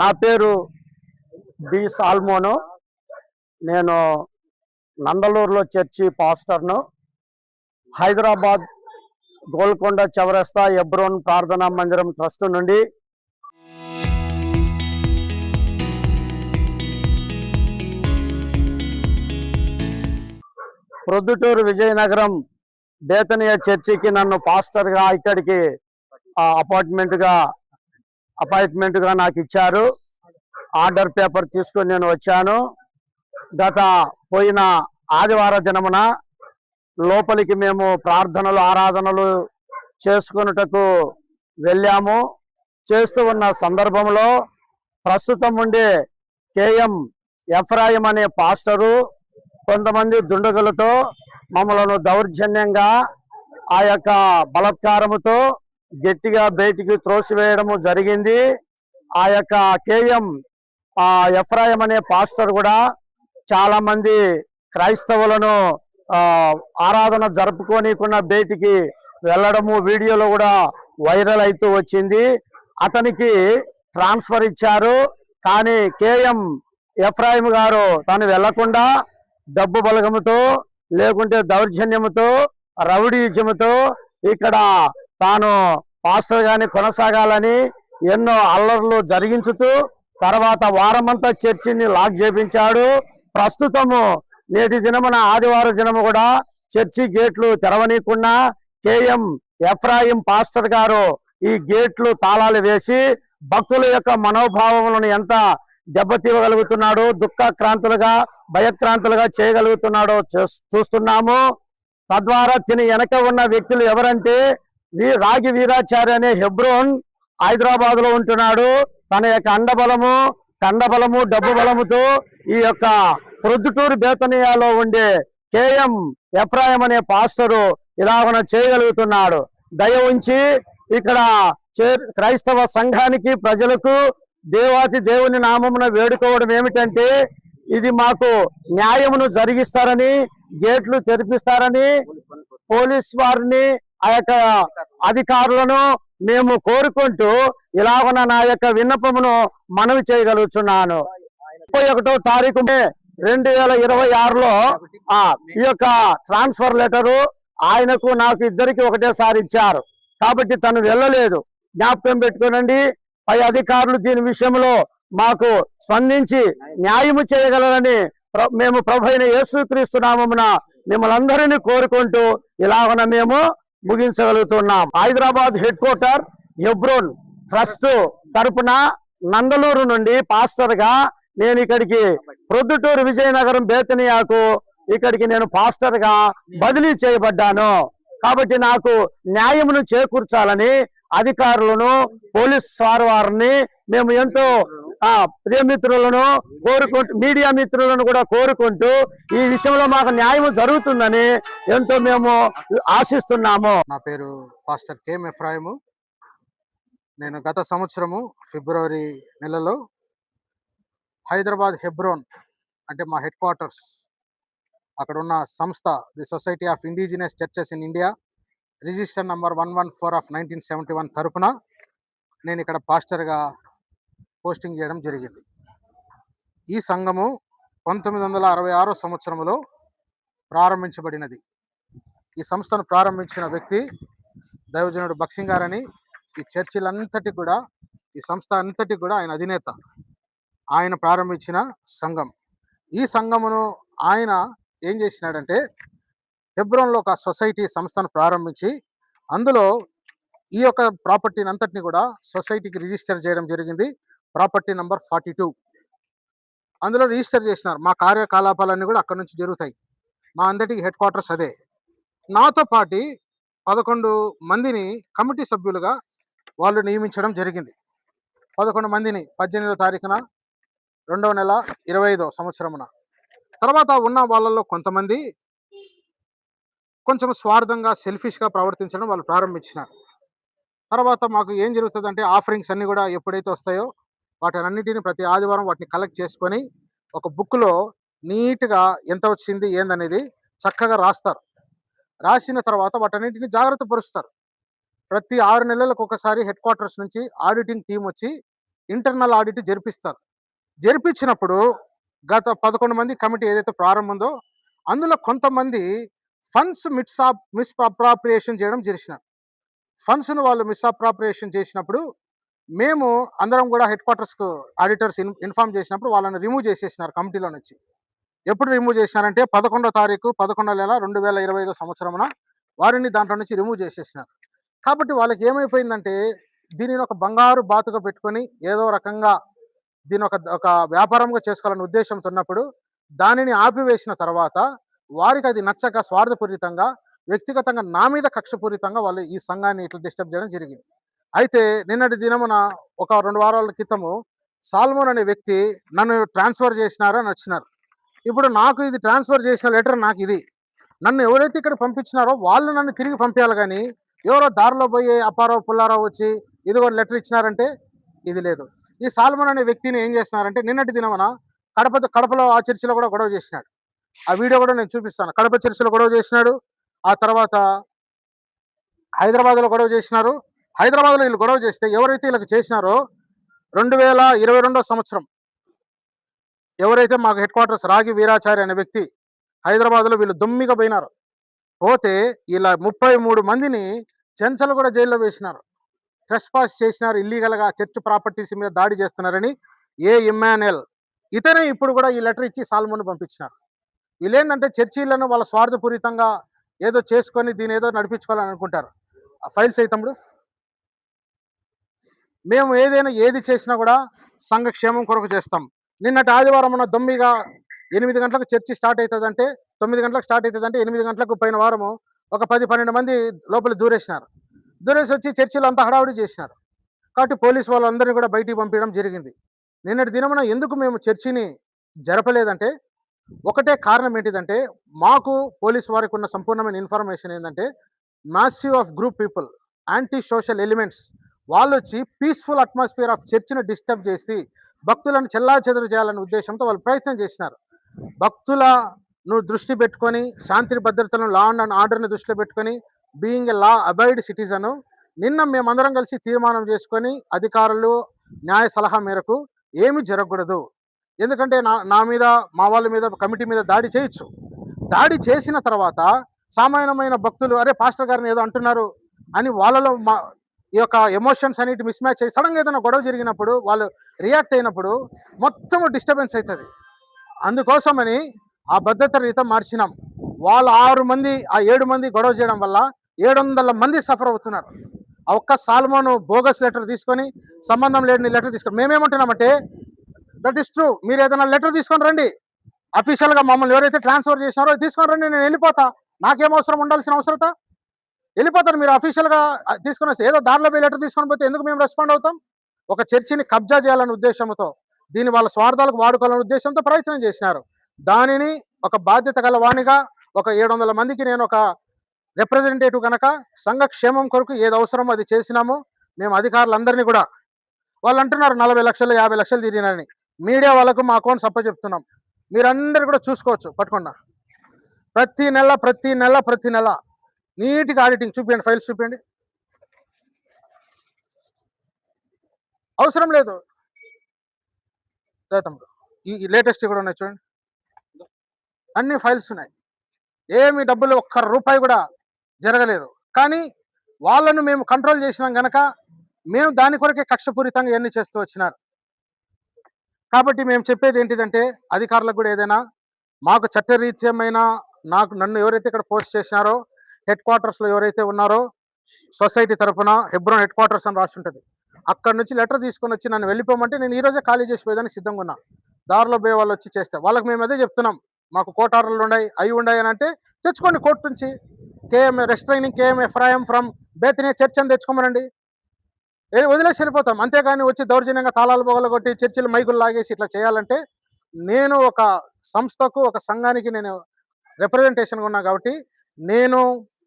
నా పేరు బి సాల్మోను. నేను నందలూరులో చర్చి పాస్టర్ను. హైదరాబాద్ గోల్కొండ చౌరస్తా ఎబ్రోన్ ప్రార్థనా మందిరం ట్రస్ట్ నుండి ప్రొద్దుటూరు విజయనగరం బేతనియా చర్చికి నన్ను పాస్టర్గా ఇక్కడికి అపాయింట్మెంట్గా నాకు ఇచ్చారు. ఆర్డర్ పేపర్ తీసుకొని నేను వచ్చాను. పోయిన ఆదివార దినమున లోపలికి మేము ప్రార్థనలు ఆరాధనలు చేసుకున్నటకు వెళ్ళాము. చేస్తూ ఉన్న సందర్భంలో ప్రస్తుతం ఉండే కేఎం ఎఫ్రాయిం అనే పాస్టరు కొంతమంది దుండగులతో మమ్మలను దౌర్జన్యంగా ఆ యొక్క బలత్కారముతో గట్టిగా బయటికి త్రోసివేయడము జరిగింది. ఆ యొక్క కేఎం ఎఫ్రాయిం అనే పాస్టర్ కూడా చాలా మంది క్రైస్తవులను ఆరాధన జరుపుకోనికుండా బయటికి వెళ్ళడము వీడియోలో కూడా వైరల్ అవుతూ వచ్చింది. అతనికి ట్రాన్స్ఫర్ ఇచ్చారు. కానీ కేఎం ఎఫ్రాయిం గారు తను వెళ్లకుండా డబ్బు బలగముతో లేకుంటే దౌర్జన్యముతో రౌడీజముతో ఇక్కడ తాను పాస్టర్ గాని కొనసాగాలని ఎన్నో అల్లర్లు జరిగించుతూ తర్వాత వారమంతా చర్చిని లాక్ చేపించాడు. ప్రస్తుతము నేటి దినమున ఆదివారం దినము కూడా చర్చి గేట్లు తెరవనీయకుండా కేఎం ఎఫ్రాయిం పాస్టర్ గారు ఈ గేట్లు తాళాలు వేసి భక్తుల యొక్క మనోభావములను ఎంత దెబ్బతీయగలుగుతున్నాడో, దుఃఖక్రాంతులుగా భయక్రాంతులుగా చేయగలుగుతున్నాడో చూస్తున్నాము. తద్వారా తిని వెనక ఉన్న వ్యక్తులు ఎవరంటే రాగి వీరాచార్య అనే హెబ్రోన్ హైదరాబాద్ లో ఉంటున్నాడు. తన యొక్క అండబలము కండబలము డబ్బు బలముతో ఈ యొక్క ప్రొద్దుటూరు బేతనియాలో ఉండే కేఎం ఎఫ్రాయిం అనే పాస్టరు ఇలాగన చేయగలుగుతున్నాడు. దయ ఉంచి ఇక్కడ క్రైస్తవ సంఘానికి ప్రజలకు దేవాతి దేవుని నామమున వేడుకోవడం ఏమిటంటే ఇది మాకు న్యాయమును జరిగిస్తారని, గేట్లు తెరిపిస్తారని పోలీస్ వారిని ఆ యొక్క అధికారులను మేము కోరుకుంటూ ఇలాగన నా యొక్క విన్నపమును మనవి చేయగలుగుతున్నాను. 31వ తారీఖు 2026లో ఈ యొక్క ట్రాన్స్ఫర్ లెటరు ఆయనకు నాకు ఇద్దరికి ఒకటేసారి ఇచ్చారు. కాబట్టి తను వెళ్ళలేదు. జ్ఞాపకం పెట్టుకోనండి. పై అధికారులు దీని విషయంలో మాకు స్పందించి న్యాయము చేయగలరని మేము ప్రభువైన యేసుక్రీస్తు నామమున మిమ్మల్ని అందరినీ కోరుకుంటూ ఇలాగన మేము ముగించగలుగుతున్నాం. హైదరాబాద్ హెడ్ క్వార్టర్ ఎబ్రోన్ ట్రస్ట్ తరపున నందలూరు నుండి పాస్టర్ గా నేను ఇక్కడికి ప్రొద్దుటూరు విజయనగరం బేతనియాకు ఇక్కడికి నేను పాస్టర్ గా బదిలీ చేయబడ్డాను. కాబట్టి నాకు న్యాయమును చేకూర్చాలని అధికారులను పోలీస్ వారిని మేము ఎంతో ప్రియమిత్రులను కోరుకుంటూ మీడియా మిత్రులను కూడా కోరుకుంటూ ఈ విషయంలో మాకు న్యాయం జరుగుతుందని ఎంతో మేము ఆశిస్తున్నాము. నా పేరు పాస్టర్ కేఎం ఎఫ్రాయిము. నేను గత సంవత్సరము ఫిబ్రవరి నెలలో హైదరాబాద్ హెబ్రోన్ అంటే మా హెడ్ క్వార్టర్స్ అక్కడ ఉన్న సంస్థ the society of indigenous churches in India register number 114 of 1971 తరపున నేను ఇక్కడ పాస్టర్గా పోస్టింగ్ చేయడం జరిగింది. ఈ సంఘము 1966 సంవత్సరంలో ప్రారంభించబడినది. ఈ సంస్థను ప్రారంభించిన వ్యక్తి దైవజనుడు బక్సింగ్ గారని. ఈ చర్చిలంతటి కూడా ఈ సంస్థ అంతటి కూడా ఆయన అధినేత. ఆయన ప్రారంభించిన సంఘం. ఈ సంఘమును ఆయన ఏం చేసినాడంటే హెబ్రోన్లో ఒక సొసైటీ సంస్థను ప్రారంభించి అందులో ఈ యొక్క ప్రాపర్టీని అంతటిని కూడా సొసైటీకి రిజిస్టర్ చేయడం జరిగింది. ప్రాపర్టీ నంబర్ 42 అందులో రిజిస్టర్ చేసినారు. మా కార్యకలాపాలన్నీ కూడా అక్కడ నుంచి జరుగుతాయి. మా అందరికి హెడ్ క్వార్టర్స్ అదే. నాతో పాటు 11 మందిని కమిటీ సభ్యులుగా వాళ్ళు నియమించడం జరిగింది. 11 మందిని 18వ తారీఖున 2వ నెల 25వ సంవత్సరమున. తర్వాత ఉన్న వాళ్ళల్లో కొంతమంది కొంచెం స్వార్థంగా సెల్ఫిష్గా ప్రవర్తించడం వాళ్ళు ప్రారంభించినారు. తర్వాత మాకు ఏం జరుగుతుందంటే ఆఫరింగ్స్ అన్నీ కూడా ఎప్పుడైతే వస్తాయో వాటినన్నిటిని ప్రతి ఆదివారం వాటిని కలెక్ట్ చేసుకొని ఒక బుక్లో నీట్గా ఎంత వచ్చింది ఏందనేది చక్కగా రాస్తారు. రాసిన తర్వాత వాటన్నిటిని జాగ్రత్త పరుస్తారు. ప్రతి 6 నెలలకు ఒకసారి హెడ్ క్వార్టర్స్ నుంచి ఆడిటింగ్ టీం వచ్చి ఇంటర్నల్ ఆడిట్ జరిపిస్తారు. జరిపించినప్పుడు గత 11 మంది కమిటీ ఏదైతే ప్రారంభం ఉందో అందులో కొంతమంది ఫండ్స్ మిస్అప్రాప్రియేషన్ చేయడం చేసినారు. ఫండ్స్ను వాళ్ళు మిస్అప్రాప్రియేషన్ చేసినప్పుడు మేము అందరం కూడా హెడ్ క్వార్టర్స్కు ఆడిటర్స్ ఇన్ఫార్మ్ చేసినప్పుడు వాళ్ళని రిమూవ్ చేసేసినారు కమిటీలో నుంచి. ఎప్పుడు రిమూవ్ చేసినారంటే 11వ తారీఖు 11వ నెల 2025 సంవత్సరమున వారిని దాంట్లో నుంచి రిమూవ్ చేసేసినారు. కాబట్టి వాళ్ళకి ఏమైపోయిందంటే దీనిని ఒక బంగారు బాతుగా పెట్టుకొని ఏదో రకంగా దీని ఒక వ్యాపారంగా చేసుకోవాలనే ఉద్దేశంతో ఉన్నప్పుడు దానిని ఆపివేసిన తర్వాత వారికి అది నచ్చక స్వార్థపూరితంగా వ్యక్తిగతంగా నా మీద కక్షపూరితంగా వాళ్ళు ఈ సంఘాన్ని ఇట్లా డిస్టర్బ్ చేయడం జరిగింది. అయితే నిన్నటి దినమున ఒక 2 వారాల క్రితము సాల్మోన్ అనే వ్యక్తి నన్ను ట్రాన్స్ఫర్ చేసినారు అని వచ్చినారు. ఇప్పుడు నాకు ఇది ట్రాన్స్ఫర్ చేసిన లెటర్ నాకు ఇది. నన్ను ఎవరైతే ఇక్కడ పంపించినారో వాళ్ళు నన్ను తిరిగి పంపించాలి కానీ ఎవరో దారిలో పోయి అప్పారావు పుల్లారావు వచ్చి ఇదిగో లెటర్ ఇచ్చినారంటే ఇది లేదు. ఈ సాల్మన్ అనే వ్యక్తిని ఏం చేస్తున్నారంటే నిన్నటి దినమున కడపలో ఆ చర్చిలో కూడా గొడవ చేసినాడు. ఆ వీడియో కూడా నేను చూపిస్తాను. కడప చర్చిలో గొడవ చేసినాడు. ఆ తర్వాత హైదరాబాద్లో గొడవ చేసినారు. హైదరాబాద్లో వీళ్ళు గొడవ చేస్తే ఎవరైతే వీళ్ళకి చేసినారో 2022 సంవత్సరం ఎవరైతే మాకు హెడ్ క్వార్టర్స్ రాగి వీరాచారి అనే వ్యక్తి హైదరాబాద్లో వీళ్ళు దొమ్మిగా పోయినారు. పోతే ఇలా 33 మందిని చెంచలు కూడా జైల్లో వేసినారు. ట్రెస్పాస్ చేసినారు, ఇల్లీగల్గా చర్చ్ ప్రాపర్టీస్ మీద దాడి చేస్తున్నారని ఇమ్మాన్యుయల్ ఇతనే ఇప్పుడు కూడా ఈ లెటర్ ఇచ్చి సాల్మోన్ పంపించినారు. వీళ్ళేందంటే చర్చీలను వాళ్ళ స్వార్థపూరితంగా ఏదో చేసుకొని దీని ఏదో నడిపించుకోవాలని అనుకుంటారు. ఆ ఫైల్స్ అయితమ్ముడు మేము ఏది చేసినా కూడా సంఘ క్షేమం కొరకు చేస్తాం. నిన్నటి ఆదివారం దొమ్మిగా 8 గంటలకు చర్చి స్టార్ట్ అవుతుంది అంటే 9 గంటలకు స్టార్ట్ అవుతుంది అంటే 8 గంటలకు పోయిన వారము ఒక 10-12 మంది లోపల దూరేసి వచ్చి చర్చిలో అంతా హడావుడి చేసినారు. కాబట్టి పోలీసు వాళ్ళందరినీ కూడా బయటికి పంపించడం జరిగింది. నిన్నటి దినమున ఎందుకు మేము చర్చిని జరపలేదంటే ఒకటే కారణం ఏంటిదంటే మాకు పోలీసు వారికి ఉన్న సంపూర్ణమైన ఇన్ఫర్మేషన్ ఏంటంటే massive of group people anti social elements వాళ్ళు వచ్చి పీస్ఫుల్ అట్మాస్ఫియర్ ఆఫ్ చర్చిని డిస్టర్బ్ చేసి భక్తులను చెల్లాచెదరు చేయాలనే ఉద్దేశంతో వాళ్ళు ప్రయత్నం చేసినారు. భక్తులను దృష్టి పెట్టుకొని శాంతి భద్రతలను లా అండ్ ఆర్డర్ని దృష్టిలో పెట్టుకొని being a law abide citizen నిన్న మేమందరం కలిసి తీర్మానం చేసుకొని అధికారులు న్యాయ సలహా మేరకు ఏమి జరగకూడదు. ఎందుకంటే నా మీద మా వాళ్ళ మీద కమిటీ మీద దాడి చేయొచ్చు. దాడి చేసిన తర్వాత సామాన్యమైన భక్తులు అరే పాస్టర్ గారిని ఏదో అంటున్నారు అని వాళ్ళలో ఈ యొక్క ఎమోషన్స్ అనేటి మిస్ మ్యాచ్ అయ్యి సడన్గా ఏదైనా గొడవ జరిగినప్పుడు వాళ్ళు రియాక్ట్ అయినప్పుడు మొత్తం డిస్టర్బెన్స్ అవుతుంది. అందుకోసమని ఆ భద్రత రీత మార్చినాం. వాళ్ళు 6 మంది ఆ 7 మంది గొడవ చేయడం వల్ల 700 మంది సఫర్ అవుతున్నారు. ఆ ఒక్క సాల్మోను బోగస్ లెటర్ తీసుకొని సంబంధం లేని లెటర్ తీసుకొని మేమేమంటున్నామంటే దట్ ఈస్ ట్రూ, మీరు ఏదైనా లెటర్ తీసుకొని రండి, అఫీషియల్గా మమ్మల్ని ఎవరైతే ట్రాన్స్ఫర్ చేసినారో తీసుకొని రండి, నేను వెళ్ళిపోతా, నాకేం అవసరం ఉండాల్సిన అవసరత వెళ్ళిపోతాను. మీరు అఫీషియల్గా తీసుకొని వస్తే ఏదో దారిలో పోయి లెటర్ తీసుకొని పోతే ఎందుకు మేము రెస్పాండ్ అవుతాం? ఒక చర్చిని కబ్జా చేయాలనే ఉద్దేశంతో దీన్ని వాళ్ళ స్వార్థాలకు వాడుకోవాలనే ఉద్దేశంతో ప్రయత్నం చేసినారు. దానిని ఒక బాధ్యత గల వాణిగా ఒక 700 మందికి నేను ఒక రిప్రజెంటేటివ్ కనుక సంఘ క్షేమం కొరకు ఏది అవసరమో అది చేసినాము. మేము అధికారులందరినీ కూడా వాళ్ళు అంటున్నారు 40 లక్షలు 50 లక్షలు తిరిగినారని. మీడియా వాళ్ళకు మా అకౌంట్స్ అప్పచెప్తున్నాం, మీరందరూ కూడా చూసుకోవచ్చు పట్టుకున్నా. ప్రతి నెల నీట్గా ఆడిటింగ్ చూపించండి, ఫైల్స్ చూపించండి. అవసరం లేదు తమ్ముడు, ఈ లేటెస్ట్ కూడా ఉన్నాయి చూడండి, అన్ని ఫైల్స్ ఉన్నాయి. ఏమి డబ్బులు ఒక్క రూపాయి కూడా జరగలేదు. కానీ వాళ్ళను మేము కంట్రోల్ చేసినాం గనక మేము దాని కొరకే కక్షపూరితంగా ఇవన్నీ చేస్తూ వచ్చినారు. కాబట్టి మేము చెప్పేది ఏంటిదంటే అధికారులకు కూడా ఏదైనా మాకు చట్టరీత్యమైన నన్ను ఎవరైతే ఇక్కడ పోస్ట్ చేసినారో హెడ్ క్వార్టర్స్లో ఎవరైతే ఉన్నారో సొసైటీ తరఫున హెబ్రోన్ హెడ్ క్వార్టర్స్ అని రాసి ఉంటుంది, అక్కడ నుంచి లెటర్ తీసుకొని వచ్చి నన్ను వెళ్ళిపోమంటే నేను ఈరోజే ఖాళీ చేసిపోయేదానికి సిద్ధంగా ఉన్నా. దారిలో పోయే వాళ్ళు వచ్చి చేస్తే వాళ్ళకి మేము అదే చెప్తున్నాం, మాకు కోర్టు ఆర్డర్లు ఉన్నాయి అని అంటే తెచ్చుకోండి కోర్టు నుంచి. Restraining KM Ephraim from Bethania church అని తెచ్చుకోమనండి, వదిలేసి వెళ్ళిపోతాం. అంతేగాని వచ్చి దౌర్జన్యంగా తాళాలు బొగలు కొట్టి చర్చిలు మైకులు లాగేసి ఇట్లా చేయాలంటే నేను ఒక సంస్థకు ఒక సంఘానికి నేను రిప్రజెంటేషన్గా ఉన్నా కాబట్టి నేను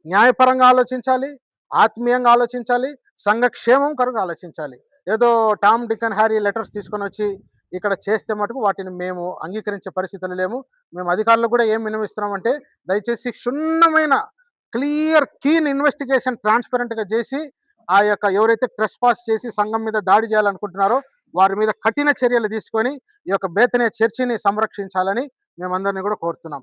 న్యాయపరంగా ఆలోచించాలి, ఆత్మీయంగా ఆలోచించాలి, సంఘక్షేమం కొరకు ఆలోచించాలి. ఏదో Tom Dick and Harry letters తీసుకొని వచ్చి ఇక్కడ చేస్తే మటుకు వాటిని మేము అంగీకరించే పరిస్థితులు లేము. మేము అధికారులకు కూడా ఏం విన్నవిస్తున్నామంటే దయచేసి క్షుణ్ణమైన క్లియర్ కీన్ ఇన్వెస్టిగేషన్ ట్రాన్స్పరెంట్గా చేసి ఆ యొక్క ఎవరైతే ట్రెస్పాస్ చేసి సంఘం మీద దాడి చేయాలనుకుంటున్నారో వారి మీద కఠిన చర్యలు తీసుకొని ఈ యొక్క బేతనే చర్చిని సంరక్షించాలని మేమందరినీ కూడా కోరుతున్నాం.